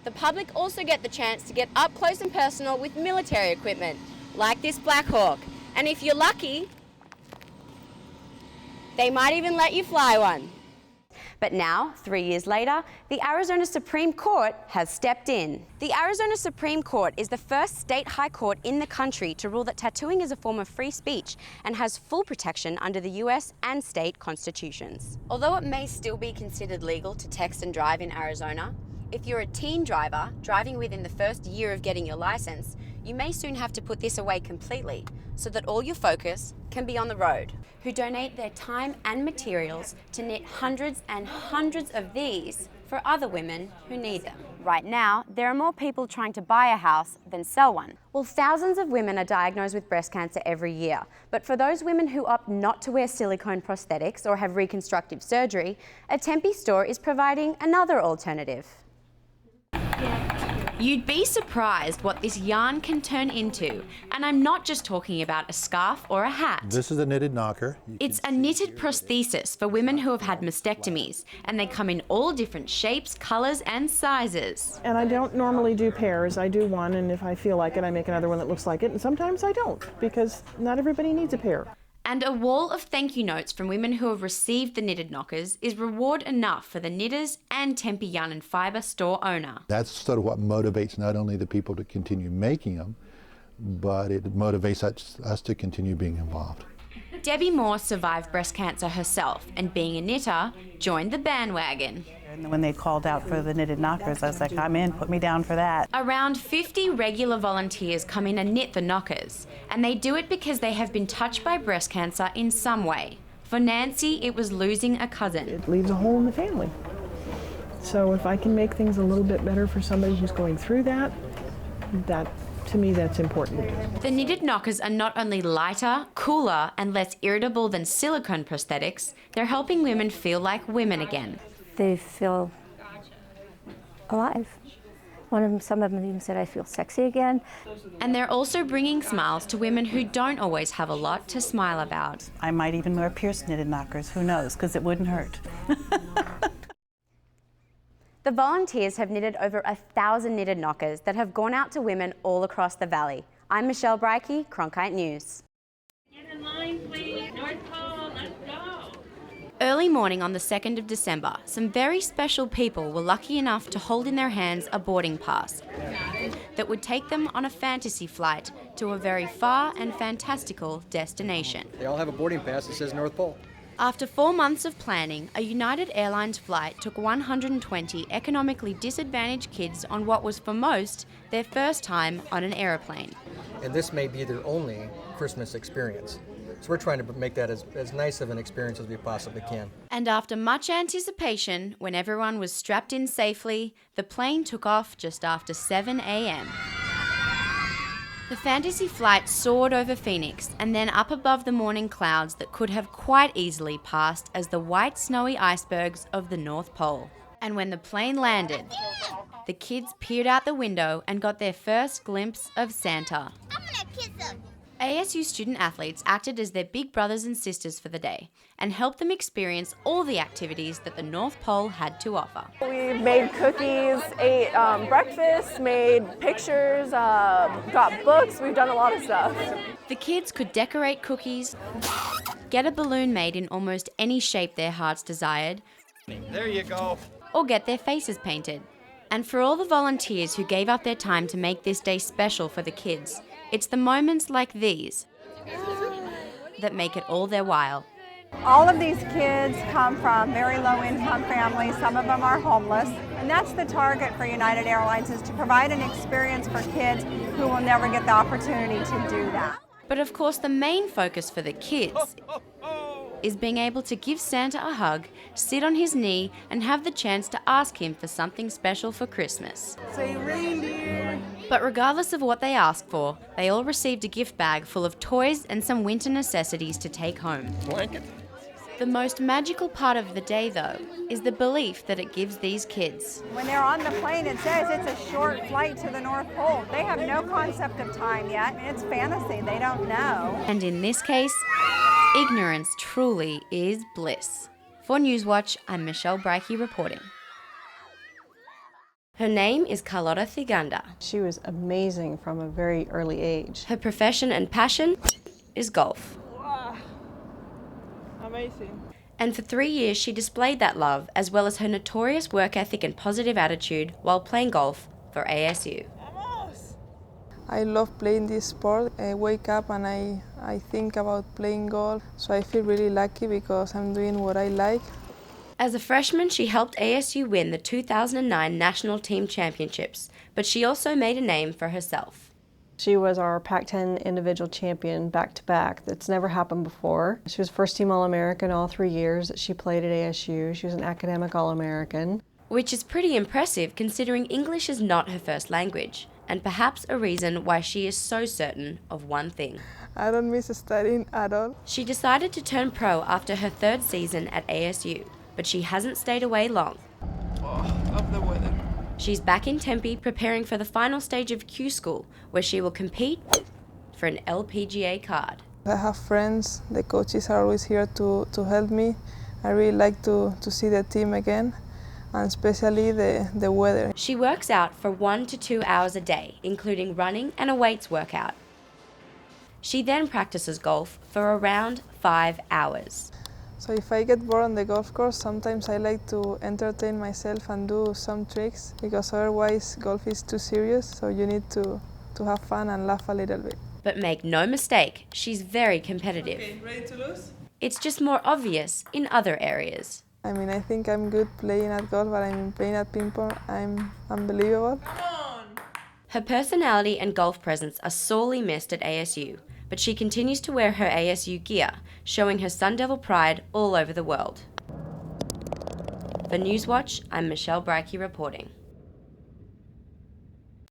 The public also get the chance to get up close and personal with military equipment, like this Black Hawk. And if you're lucky, they might even let you fly one. But now, 3 years later, the Arizona Supreme Court has stepped in. The Arizona Supreme Court is the first state high court in the country to rule that tattooing is a form of free speech and has full protection under the US and state constitutions. Although it may still be considered legal to text and drive in Arizona, if you're a teen driver driving within the first year of getting your license, you may soon have to put this away completely so that all your focus can be on the road. Who donate their time and materials to knit hundreds and hundreds of these for other women who need them. Right now, there are more people trying to buy a house than sell one. Well, thousands of women are diagnosed with breast cancer every year. But for those women who opt not to wear silicone prosthetics or have reconstructive surgery, a Tempe store is providing another alternative. You'd be surprised what this yarn can turn into. And I'm not just talking about a scarf or a hat. This is a knitted knocker. It's a knitted prosthesis for women who have had mastectomies, and they come in all different shapes, colours and sizes. And I don't normally do pairs. I do one, and if I feel like it, I make another one that looks like it, and sometimes I don't, because not everybody needs a pair. And a wall of thank you notes from women who have received the knitted knockers is reward enough for the knitters and Tempe Yarn and Fibre store owner. That's sort of what motivates not only the people to continue making them, but it motivates us to continue being involved. Debbie Moore survived breast cancer herself, and being a knitter, joined the bandwagon. And when they called out for the knitted knockers, I was like, I'm in, put me down for that. Around 50 regular volunteers come in and knit the knockers, and they do it because they have been touched by breast cancer in some way. For Nancy, it was losing a cousin. It leaves a hole in the family. So if I can make things a little bit better for somebody who's going through that, to me, that's important. The knitted knockers are not only lighter, cooler, and less irritable than silicone prosthetics, they're helping women feel like women again. They feel alive. Some of them even said, I feel sexy again. And they're also bringing smiles to women who don't always have a lot to smile about. I might even wear pierced knitted knockers, who knows, because it wouldn't hurt. The volunteers have knitted over 1,000 knitted knockers that have gone out to women all across the valley. I'm Michelle Brycki, Cronkite News. Get in line, please. North Pole, let's go. Early morning on the 2nd of December, some very special people were lucky enough to hold in their hands a boarding pass that would take them on a fantasy flight to a very far and fantastical destination. They all have a boarding pass that says North Pole. After 4 months of planning, a United Airlines flight took 120 economically disadvantaged kids on what was for most their first time on an aeroplane. And this may be their only Christmas experience. So we're trying to make that as nice of an experience as we possibly can. And after much anticipation, when everyone was strapped in safely, the plane took off just after 7 a.m. The fantasy flight soared over Phoenix and then up above the morning clouds that could have quite easily passed as the white snowy icebergs of the North Pole. And when the plane landed, the kids peered out the window and got their first glimpse of Santa. I'm gonna kiss him. ASU student athletes acted as their big brothers and sisters for the day and helped them experience all the activities that the North Pole had to offer. We made cookies, ate breakfast, made pictures, got books. We've done a lot of stuff. The kids could decorate cookies, get a balloon made in almost any shape their hearts desired. There you go. Or get their faces painted. And for all the volunteers who gave up their time to make this day special for the kids, it's the moments like these that make it all their while. All of these kids come from very low-income families. Some of them are homeless. And that's the target for United Airlines, is to provide an experience for kids who will never get the opportunity to do that. But of course, the main focus for the kids is being able to give Santa a hug, sit on his knee, and have the chance to ask him for something special for Christmas. Say reindeer. But regardless of what they asked for, they all received a gift bag full of toys and some winter necessities to take home. Blanket. The most magical part of the day, though, is the belief that it gives these kids. When they're on the plane, it says it's a short flight to the North Pole. They have no concept of time yet. It's fantasy. They don't know. And in this case, ignorance truly is bliss. For Newswatch, I'm Michelle Brycki reporting. Her name is Carlotta Thiganda. She was amazing from a very early age. Her profession and passion is golf. Wow. Amazing. And for 3 years she displayed that love as well as her notorious work ethic and positive attitude while playing golf for ASU. I love playing this sport. I wake up and I think about playing golf, so I feel really lucky because I'm doing what I like. As a freshman, she helped ASU win the 2009 National Team Championships, but she also made a name for herself. She was our Pac-10 individual champion back-to-back. That's never happened before. She was first team All-American all 3 years that she played at ASU. She was an academic All-American. Which is pretty impressive considering English is not her first language, and perhaps a reason why she is so certain of one thing. I don't miss studying at all. She decided to turn pro after her 3rd season at ASU, but she hasn't stayed away long. Oh, love the weather. She's back in Tempe preparing for the final stage of Q School, where she will compete for an LPGA card. I have friends, the coaches are always here to help me. I really like to see the team again, and especially the weather. She works out for 1 to 2 hours a day, including running and a weights workout. She then practices golf for around 5 hours. So if I get bored on the golf course, sometimes I like to entertain myself and do some tricks, because otherwise golf is too serious, so you need to have fun and laugh a little bit. But make no mistake, she's very competitive. Okay, ready to lose? It's just more obvious in other areas. I mean, I think I'm good playing at golf, but I mean, playing at ping pong, I'm unbelievable. Her personality and golf presence are sorely missed at ASU, but she continues to wear her ASU gear, showing her Sun Devil pride all over the world. For Newswatch, I'm Michelle Brycki reporting.